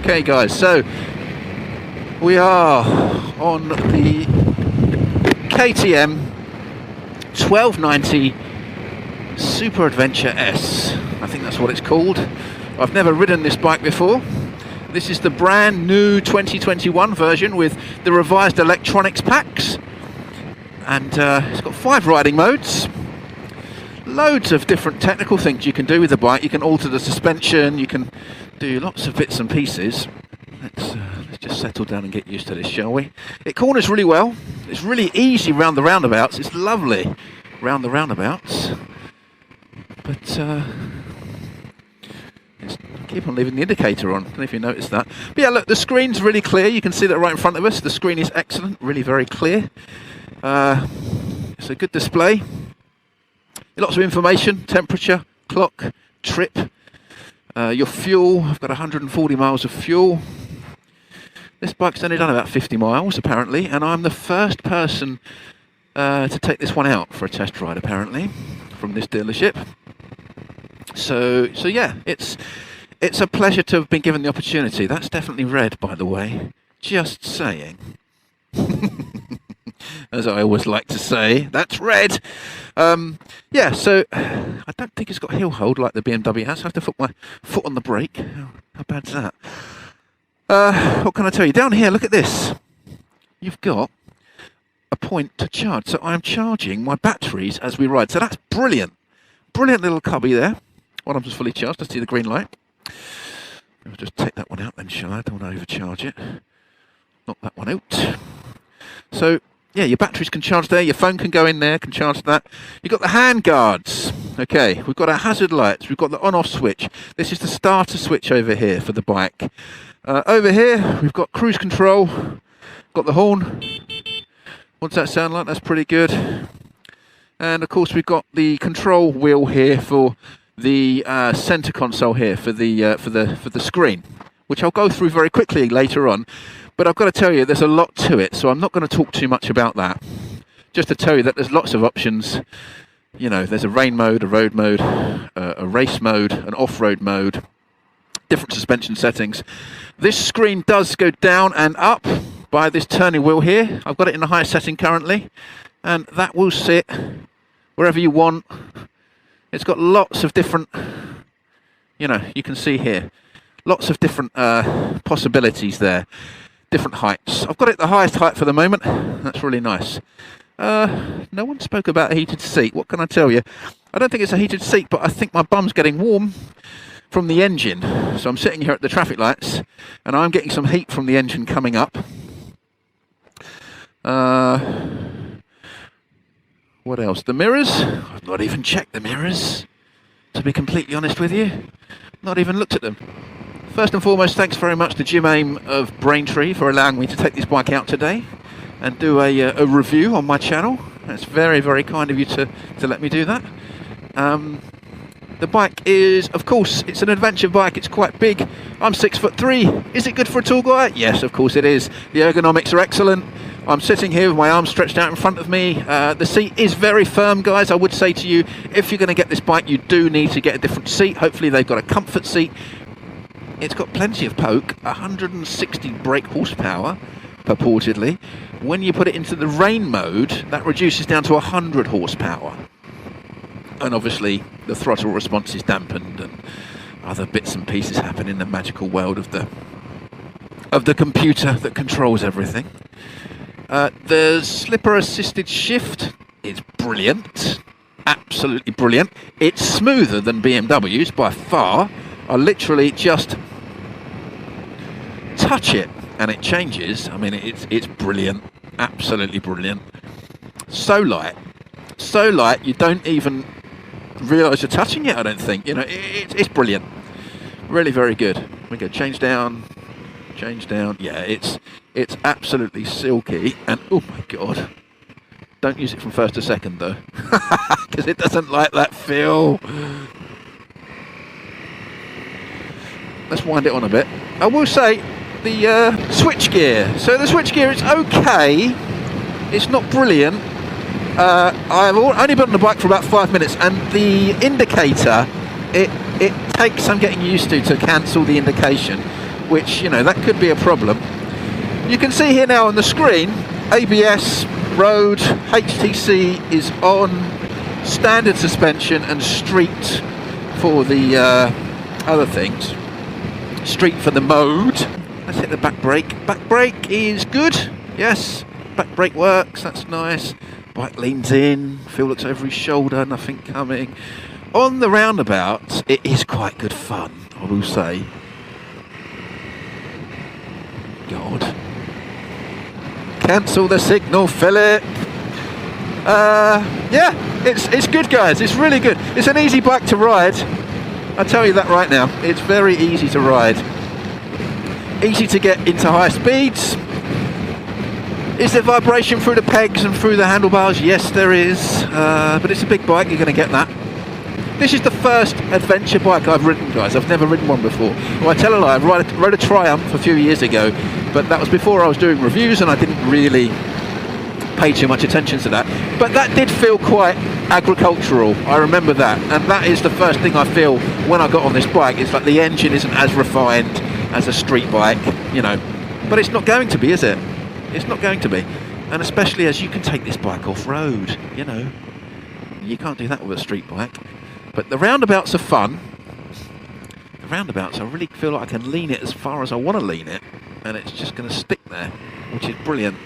Okay guys, so we are on the KTM 1290 Super Adventure S. I think that's what it's called. I've never ridden this bike before. This is the brand new 2021 version with the revised electronics packs, and it's got 5 riding modes. Loads of different technical things you can do with the bike. You can alter the suspension, you can do lots of bits and pieces. Let's just settle down and get used to this, shall we? It corners really well. It's really easy round the roundabouts. It's lovely round the roundabouts. But keep on leaving the indicator on. I don't know if you noticed that. But yeah, look, the screen's really clear. You can see that right in front of us. The screen is excellent, really very clear. It's a good display. Lots of information, temperature, clock, trip, your fuel. I've got 140 miles of fuel. This bike's only done about 50 miles apparently, and I'm the first person to take this one out for a test ride apparently from this dealership. So yeah, it's a pleasure to have been given the opportunity. That's definitely red, by the way. Just saying. As I always like to say, that's red. Yeah, so I don't think it's got heel hold like the BMW has. I have to put my foot on the brake. How bad's that? What can I tell you? Down here, look at this. You've got a point to charge. So I'm charging my batteries as we ride. So that's brilliant. Brilliant little cubby there. While I'm just fully charged, I see the green light. I'll just take that one out then, shall I? Don't want to overcharge it. Knock that one out. So yeah, your batteries can charge there, your phone can go in there, can charge that. You've got the hand guards. Okay, we've got our hazard lights, we've got the on-off switch. This is the starter switch over here for the bike. Over here, we've got cruise control, got the horn. What's that sound like? That's pretty good. And of course, we've got the control wheel here for the center console here for the screen, which I'll go through very quickly later on. But I've got to tell you, there's a lot to it, so I'm not going to talk too much about that. Just to tell you that there's lots of options. You know, there's a rain mode, a road mode, a race mode, an off-road mode, different suspension settings. This screen does go down and up by this turning wheel here. I've got it in the highest setting currently, and that will sit wherever you want. It's got lots of different, you know, you can see here, lots of different possibilities there. Different heights. I've got it the highest height for the moment. That's really nice. No one spoke about a heated seat. What can I tell you? I don't think it's a heated seat, but I think my bum's getting warm from the engine. So I'm sitting here at the traffic lights, and I'm getting some heat from the engine coming up. What else? The mirrors. I've not even checked the mirrors, to be completely honest with you. Not even looked at them. First and foremost, thanks very much to Jim Aim of Braintree for allowing me to take this bike out today and do a review on my channel. That's very, very kind of you to let me do that. The bike is, of course, it's an adventure bike. It's quite big. I'm 6'3". Is it good for a tall guy? Yes, of course it is. The ergonomics are excellent. I'm sitting here with my arms stretched out in front of me. The seat is very firm, guys. I would say to you, if you're going to get this bike, you do need to get a different seat. Hopefully they've got a comfort seat. It's got plenty of poke, 160 brake horsepower, purportedly. When you put it into the rain mode, that reduces down to 100 horsepower. And obviously the throttle response is dampened and other bits and pieces happen in the magical world of the computer that controls everything. The slipper assisted shift is brilliant, absolutely brilliant. It's smoother than BMW's by far. I literally just touch it and it changes. I mean, it's brilliant, absolutely brilliant. So light you don't even realise you're touching it. I don't think, you know, it's brilliant, really very good. We go change down. Yeah, it's absolutely silky, and oh my god, don't use it from first to second though, because it doesn't like that feel. Let's wind it on a bit. I will say the switch gear. So the switch gear is okay. It's not brilliant. I've only been on the bike for about 5 minutes, and the indicator, it takes some getting used to cancel the indication, which, you know, that could be a problem. You can see here now on the screen, ABS, road, HTC is on, standard suspension, and street for the other things. Street for the mode. Let's hit the back brake. Back brake is good. Yes, back brake works. That's nice. Bike leans in. Phil looks over his shoulder. Nothing coming. On the roundabouts, it is quite good fun, I will say. God. Cancel the signal, Philip. Yeah, it's good, guys. It's really good. It's an easy bike to ride. I'll tell you that right now. It's very easy to ride. Easy to get into high speeds. Is there vibration through the pegs and through the handlebars? Yes, there is. But it's a big bike, you're going to get that. This is the first adventure bike I've ridden, guys. I've never ridden one before. Well, I tell a lie, I rode a Triumph a few years ago, but that was before I was doing reviews and I didn't really pay too much attention to that. But that did feel quite agricultural, I remember that. And that is the first thing I feel when I got on this bike. It's like the engine isn't as refined as a street bike, you know. But it's not going to be, is it? It's not going to be. And especially as you can take this bike off-road, you know. You can't do that with a street bike. But the roundabouts are fun. The roundabouts, I really feel like I can lean it as far as I want to lean it, and it's just going to stick there, which is brilliant.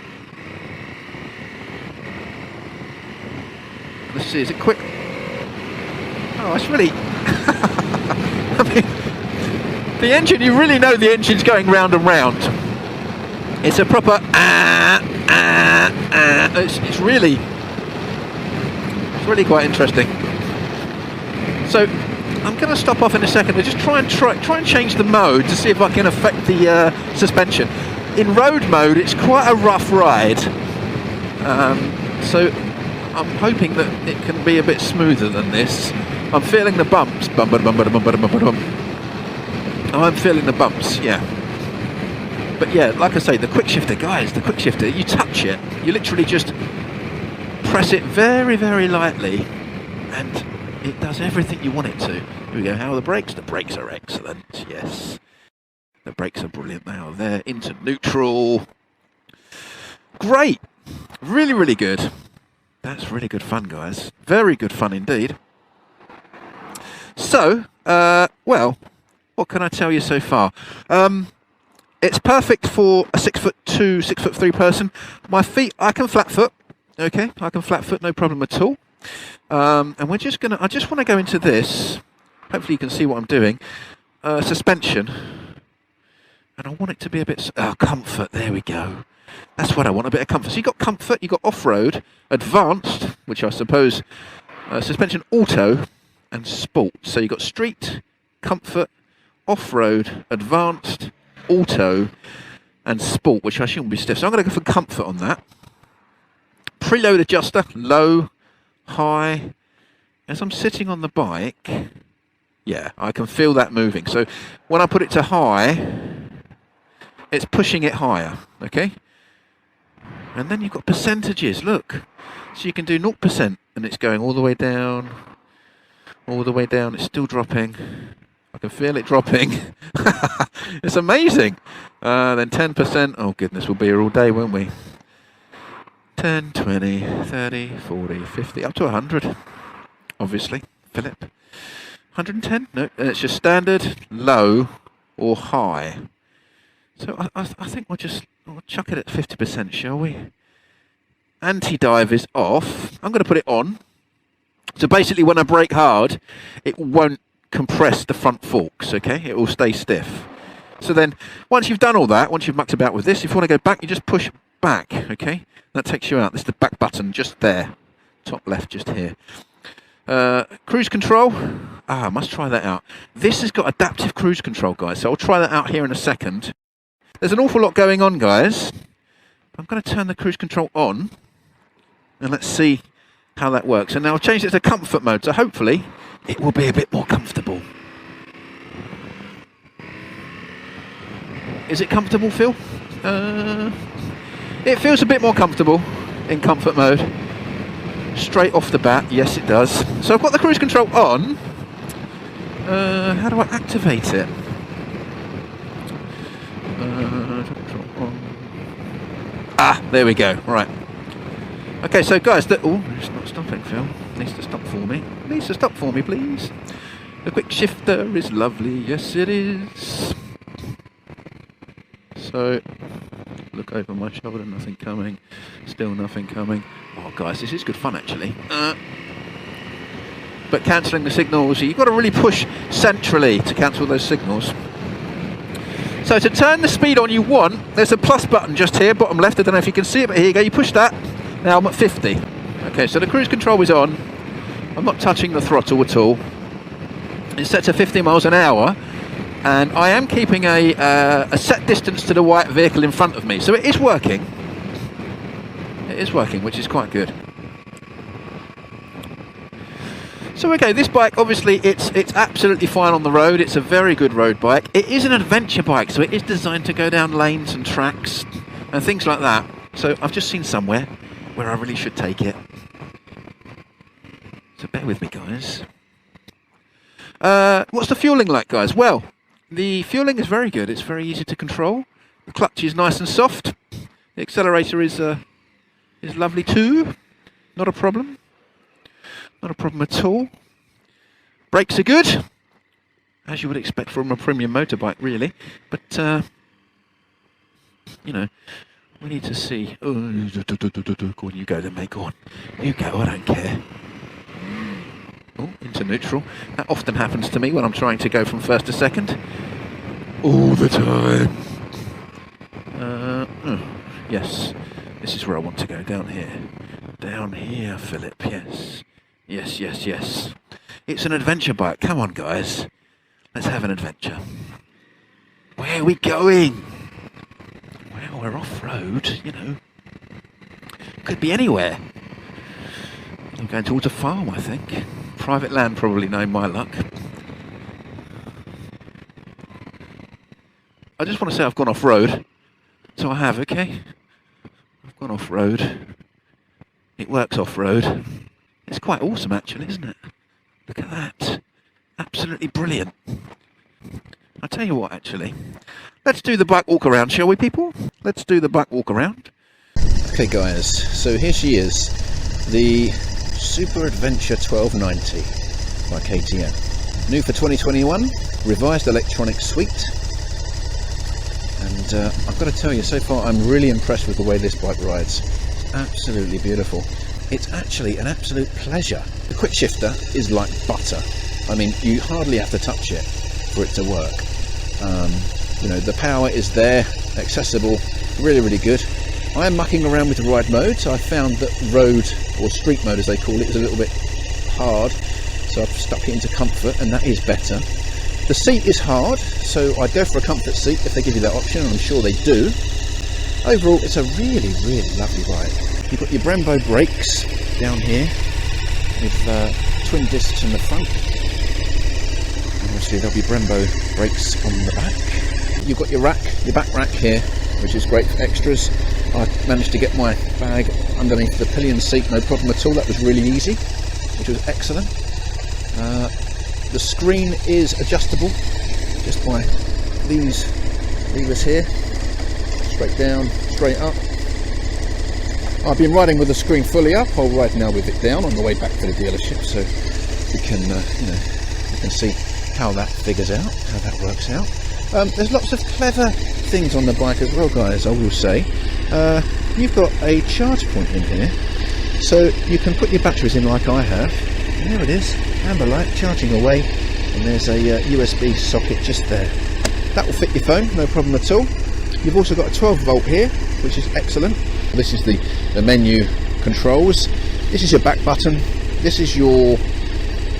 Let's see, is it quick? Oh, it's really... I mean, the engine, you really know the engine's going round and round. It's a proper... It's really quite interesting. So I'm going to stop off in a second and just try and change the mode to see if I can affect the suspension. In road mode, it's quite a rough ride, so I'm hoping that it can be a bit smoother than this. I'm feeling the bumps. I'm feeling the bumps, yeah. But yeah, like I say, the quick shifter, guys, the quick shifter, you touch it, you literally just press it very, very lightly, and it does everything you want it to. Here we go. How are the brakes? The brakes are excellent. Yes. The brakes are brilliant now. They're into neutral. Great. Really, really good. That's really good fun, guys. Very good fun indeed. So, well, what can I tell you so far? It's perfect for a 6'2", 6'3" person. My feet, I can flat foot. Okay, I can flat foot, no problem at all. And we're just I just want to go into this, hopefully you can see what I'm doing, suspension, and I want it to be a bit, comfort, there we go, that's what I want, a bit of comfort. So you've got comfort, you've got off-road, advanced, which I suppose, suspension auto, and sport. So you've got street, comfort, off-road, advanced, auto, and sport, which I assume will be stiff. So I'm going to go for comfort on that. Preload adjuster, low, high. As I'm sitting on the bike, yeah, I can feel that moving. So when I put it to high, it's pushing it higher, okay? And then you've got percentages, look. So you can do 0% and it's going all the way down, it's still dropping. I can feel it dropping. It's amazing. Then 10%, oh goodness, we'll be here all day, won't we? 10, 20, 30, 40, 50, up to 100, obviously, Philip. 110? No, it's just standard, low, or high. So I think we'll chuck it at 50%, shall we? Anti-dive is off. I'm going to put it on. So basically when I brake hard, it won't compress the front forks, okay? It will stay stiff. So then, once you've done all that, once you've mucked about with this, if you want to go back, you just push back, okay? That takes you out. This is the back button just there. Top left, just here. Cruise control. I must try that out. This has got adaptive cruise control, guys, so I'll try that out here in a second. There's an awful lot going on, guys. I'm going to turn the cruise control on, and let's see how that works. And now I'll change it to comfort mode, so hopefully it will be a bit more comfortable. Is it comfortable, Phil? It feels a bit more comfortable in comfort mode. Straight off the bat, yes it does. So I've got the cruise control on. How do I activate it? There we go. Right. Okay, so guys, oh, it's not stopping, Phil. It needs to stop for me. It needs to stop for me, please. The quick shifter is lovely. Yes, it is. So, look over my shoulder, nothing coming. Still nothing coming. Oh, guys, this is good fun, actually. But cancelling the signals, you've got to really push centrally to cancel those signals. So to turn the speed on you want, there's a plus button just here, bottom left. I don't know if you can see it, but here you go. You push that. Now I'm at 50. Okay, so the cruise control is on. I'm not touching the throttle at all. It's set to 50 miles an hour. And I am keeping a set distance to the white vehicle in front of me. So it is working. It is working, which is quite good. So okay, this bike, obviously, it's absolutely fine on the road. It's a very good road bike. It is an adventure bike, so it is designed to go down lanes and tracks and things like that. So I've just seen somewhere where I really should take it. So bear with me, guys. What's the fueling like, guys? Well, the fueling is very good. It's very easy to control. The clutch is nice and soft. The accelerator is lovely too. Not a problem. Not a problem at all. Brakes are good, as you would expect from a premium motorbike, really. But, you know, we need to see. Oh, go on, you go then, mate. Go on. You go, I don't care. Oh, into neutral. That often happens to me when I'm trying to go from first to second. All the time. Yes, this is where I want to go, down here. Down here, Philip, yes. Yes, yes, yes. It's an adventure bike. Come on, guys. Let's have an adventure. Where are we going? Well, we're off-road, you know. Could be anywhere. I'm going towards a farm, I think. Private land, probably, knowing my luck. I just want to say I've gone off-road. So I have, okay? I've gone off-road. It works off-road. It's quite awesome, actually, isn't it? Look at that. Absolutely brilliant. I'll tell you what, actually. Let's do the bike walk around, shall we, people? Let's do the bike walk around. Okay, guys. So here she is. The Super Adventure 1290 by KTM. New for 2021. Revised electronic suite. And I've got to tell you, so far I'm really impressed with the way this bike rides. Absolutely beautiful. It's actually an absolute pleasure. The quick shifter is like butter. I mean, you hardly have to touch it for it to work. You know, the power is there, accessible, really, really good. I am mucking around with ride mode, so I found that road, or street mode as they call it, is a little bit hard. So I've stuck it into comfort, and that is better. The seat is hard, so I'd go for a comfort seat if they give you that option, and I'm sure they do. Overall, it's a really, really lovely bike. You've got your Brembo brakes down here with twin discs in the front. And obviously there'll be Brembo brakes on the back. You've got your rack, your back rack here, which is great for extras. I managed to get my bag underneath the pillion seat, no problem at all. That was really easy, which was excellent. The screen is adjustable just by these levers here, straight down, straight up. I've been riding with the screen fully up. I'll ride now with it down on the way back to the dealership, so we can, you can see how that figures out, how that works out. There's lots of clever things on the bike as well, guys. I will say, you've got a charge point in here, so you can put your batteries in like I have. And there it is, amber light charging away, and there's a USB socket just there. That will fit your phone, no problem at all. You've also got a 12 volt here, which is excellent. This is the menu controls. This is your back button. This is your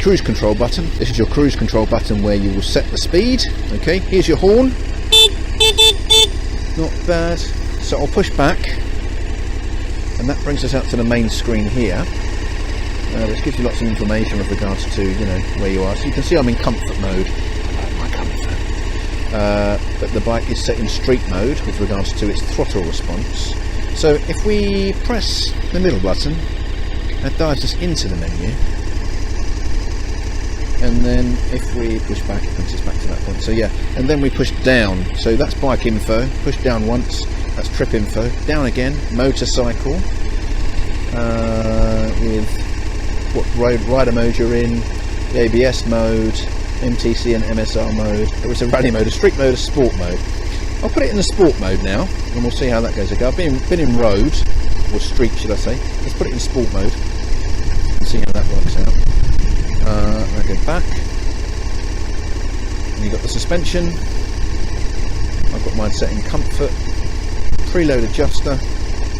cruise control button. This is your cruise control button where you will set the speed. Okay, here's your horn. Not bad. So I'll push back, and that brings us out to the main screen here, which gives you lots of information with regards to where you are. So you can see I'm in comfort mode. I like my comfort. But the bike is set in street mode with regards to its throttle response. So if we press the middle button, that dives us into the menu, and then if we push back, it brings us back to that point. So yeah, and then we push down, so that's bike info. Push down once, that's trip info. Down again, motorcycle, with what rider mode you're in, the ABS mode, MTC and MSR mode. There is a rally mode, a street mode, a sport mode. I'll put it in the sport mode now, and we'll see how that goes. Okay, I've been in road, or street should I say. Let's put it in sport mode and see how that works out. I go back, and you've got the suspension. I've got mine set in comfort, preload adjuster,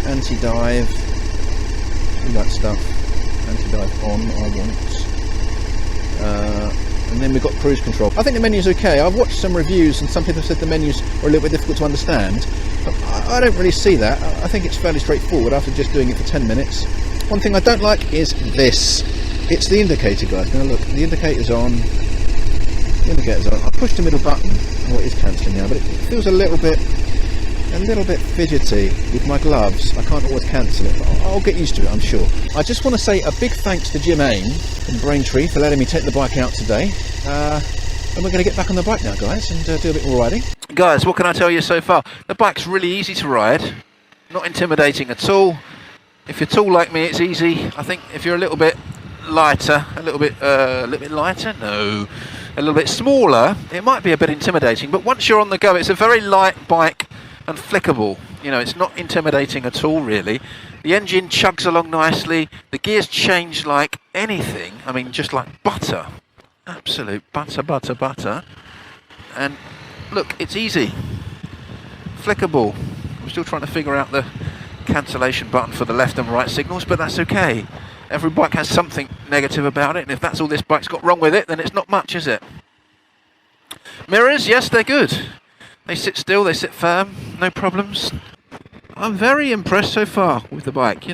anti-dive, all that stuff. Anti-dive on, I want. And then we've got cruise control. I think the menu's okay. I've watched some reviews and some people said the menus are a little bit difficult to understand, but I don't really see that. I think it's fairly straightforward after just doing it for 10 minutes. One thing I don't like is this. It's the indicator, guys. Now look, the indicator's on. The indicator's on. I pushed the middle button. Oh, it is cancelling now, but it feels a little bit fidgety with my gloves. I can't always cancel it, but I'll get used to it, I'm sure. I just want to say a big thanks to Jim Aim from Braintree for letting me take the bike out today. And we're going to get back on the bike now, guys, and do a bit more riding. Guys, what can I tell you so far? The bike's really easy to ride, not intimidating at all. If you're tall like me, it's easy. I think if you're a little bit lighter, a little bit lighter, no, a little bit smaller, it might be a bit intimidating. But once you're on the go, it's a very light bike and flickable. It's not intimidating at all, really. The engine chugs along nicely. The gears change like anything. I mean, just like butter. Absolute butter. And look, it's easy. Flickable. I'm still trying to figure out the cancellation button for the left and right signals, but that's okay. Every bike has something negative about it, and if that's all this bike's got wrong with it, then it's not much, is it? Mirrors, yes, they're good. They sit still, they sit firm, no problems. I'm very impressed so far with the bike.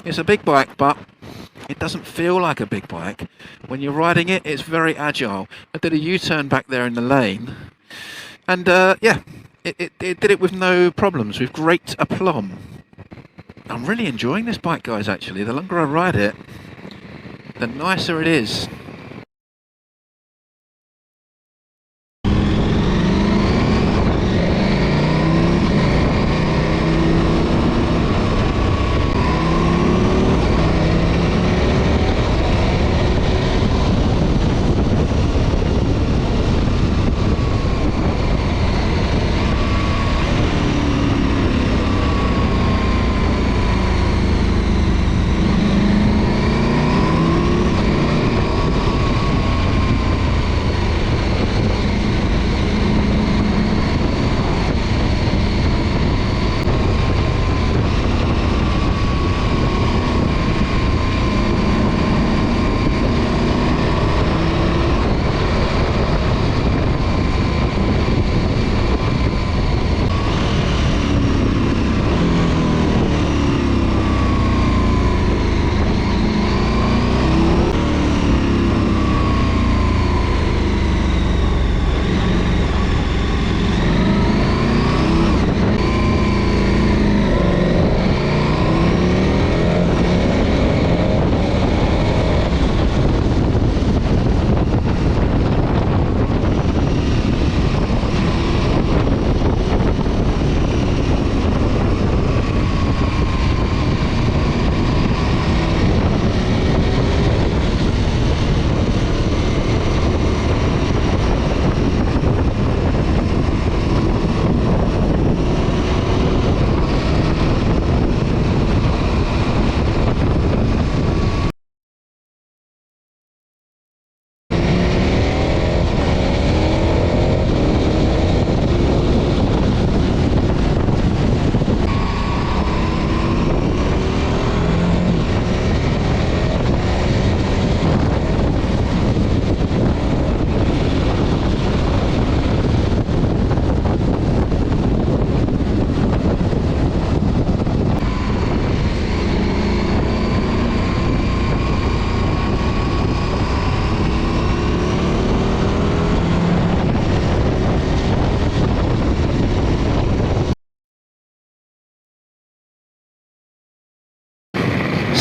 It's a big bike, but it doesn't feel like a big bike. When you're riding it, it's very agile. I did a U-turn back there in the lane, and yeah, it did it with no problems, with great aplomb. I'm really enjoying this bike, guys, actually. The longer I ride it, the nicer it is.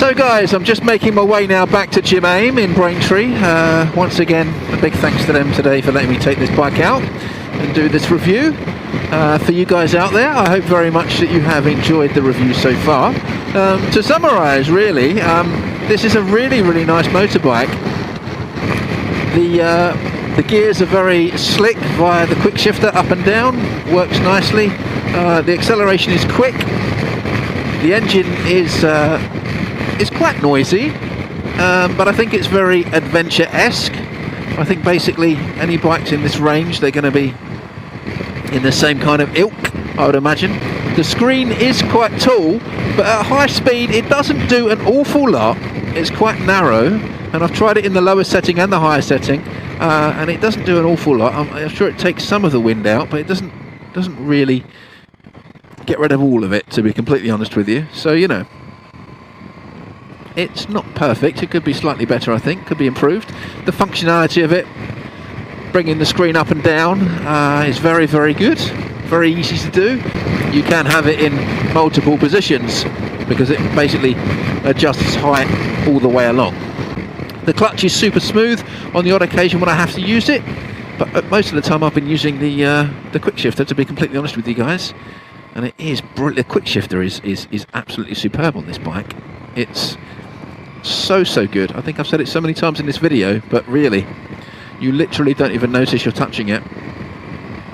So guys, I'm just making my way now back to Gym Aim in Braintree. Once again, a big thanks to them today for letting me take this bike out and do this review. For you guys out there, I hope very much that you have enjoyed the review so far. To summarise, really, this is a really nice motorbike. The gears are very slick via the quick shifter, up and down, works nicely. The acceleration is quick. The engine is quite noisy, but I think it's very adventure-esque. I think basically any bikes in this range, they're going to be in the same kind of ilk, I would imagine. The screen is quite tall, but at high speed it doesn't do an awful lot. It's quite narrow, and I've tried it in the lower setting and the higher setting, and it doesn't do an awful lot. I'm sure it takes some of the wind out, but it doesn't really get rid of all of it, to be completely honest with you. So, you know, it's not perfect. It could be slightly better, I think. Could be improved. The functionality of it, bringing the screen up and down, is very good. Very easy to do. You can have it in multiple positions because it basically adjusts height all the way along. The clutch is super smooth on the odd occasion when I have to use it, but most of the time I've been using the quick shifter, to be completely honest with you guys. And it is brilliant. The quick shifter is absolutely superb on this bike. It's so good. I think I've said it so many times in this video, but really, you literally don't even notice you're touching it.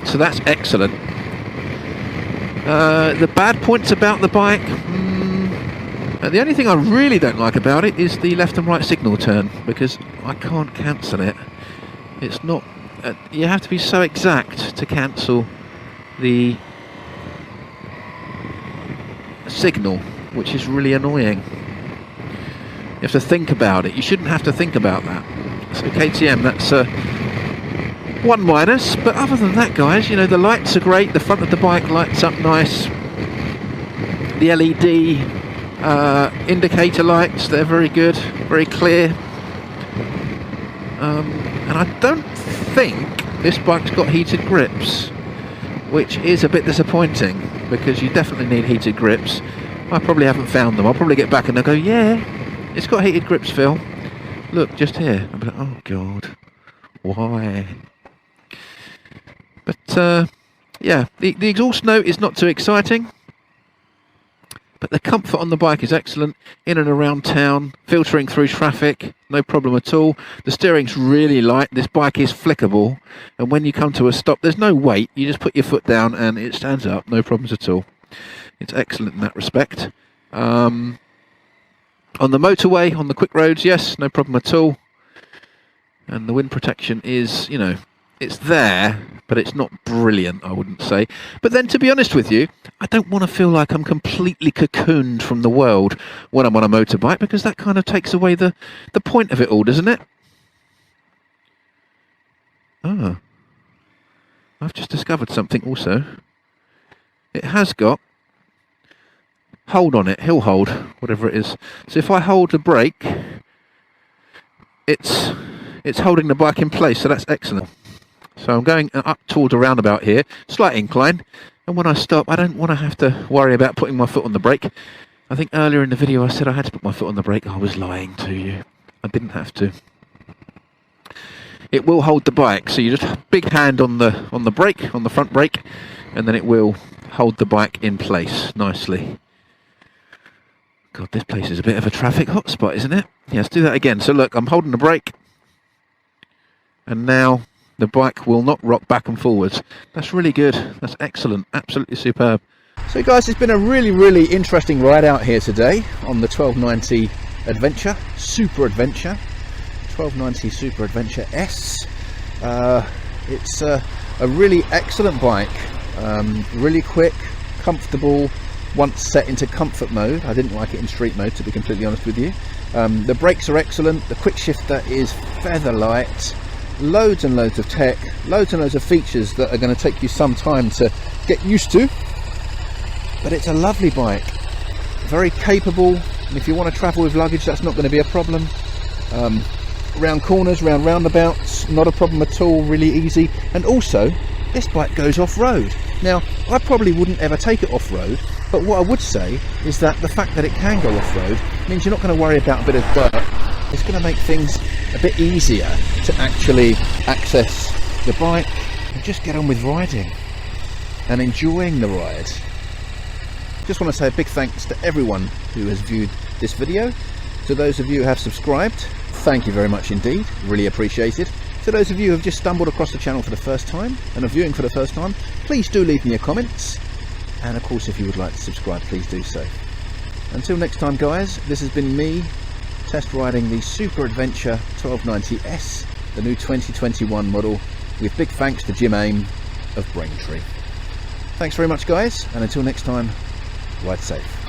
So that's excellent. The bad points about the bike, the only thing I really don't like about it is the left and right signal turn, because I can't cancel it. It's not, you have to be so exact to cancel the signal, which is really annoying. You have to think about it. You shouldn't have to think about that. So KTM, that's one minus, but other than that, guys, you know, the lights are great. The front of the bike lights up nice. The LED indicator lights, they're very good, very clear. And I don't think this bike's got heated grips, which is a bit disappointing, because you definitely need heated grips. I probably haven't found them. I'll probably get back and they'll go, yeah, it's got heated grips, Phil. Look, just here. I'm like, oh God, why? But yeah, the exhaust note is not too exciting, but the comfort on the bike is excellent. In and around town, filtering through traffic, no problem at all. The steering's really light. This bike is flickable, and when you come to a stop, there's no weight. You just put your foot down and it stands up, no problems at all. It's excellent in that respect. On the motorway, on the quick roads, yes, no problem at all. And the wind protection is, you know, it's there, but it's not brilliant, I wouldn't say. But then, to be honest with you, I don't want to feel like I'm completely cocooned from the world when I'm on a motorbike, because that kind of takes away the point of it all, doesn't it? Ah, I've just discovered something also. It has got hold on it, hill hold, whatever it is. So if I hold the brake, it's holding the bike in place, so that's excellent. So I'm going up towards a roundabout here, slight incline, and when I stop, I don't want to have to worry about putting my foot on the brake. I think earlier in the video I said I had to put my foot on the brake. I was lying to you. I didn't have to. It will hold the bike, so you just big hand on the brake, on the front brake, and then it will hold the bike in place nicely. God, this place is a bit of a traffic hotspot, isn't it? Yeah, let's do that again. So look, I'm holding the brake, and now the bike will not rock back and forwards. That's really good. That's excellent. Absolutely superb. So guys, it's been a really interesting ride out here today on the 1290 Adventure, Super Adventure, 1290 Super Adventure S. It's a really excellent bike. Really quick, comfortable. Once set into comfort mode, I didn't like it in street mode, to be completely honest with you. The brakes are excellent. The quick shifter is feather light. Loads and loads of tech, loads and loads of features that are going to take you some time to get used to, but it's a lovely bike, very capable, and if you want to travel with luggage, that's not going to be a problem. Round corners, round roundabouts, not a problem at all, really easy. And also, this bike goes off-road. Now, I probably wouldn't ever take it off-road, but what I would say is that the fact that it can go off-road means you're not going to worry about a bit of dirt. It's going to make things a bit easier to actually access the bike and just get on with riding and enjoying the ride. Just want to say a big thanks to everyone who has viewed this video. To those of you who have subscribed, thank you very much indeed, really appreciate it. To those of you who have just stumbled across the channel for the first time and are viewing for the first time, please do leave me your comments, and of course if you would like to subscribe, please do so. Until next time guys, this has been me test riding the Super Adventure 1290S, the new 2021 model, with big thanks to Jim Aim of Braintree. Thanks very much guys, and until next time, ride safe.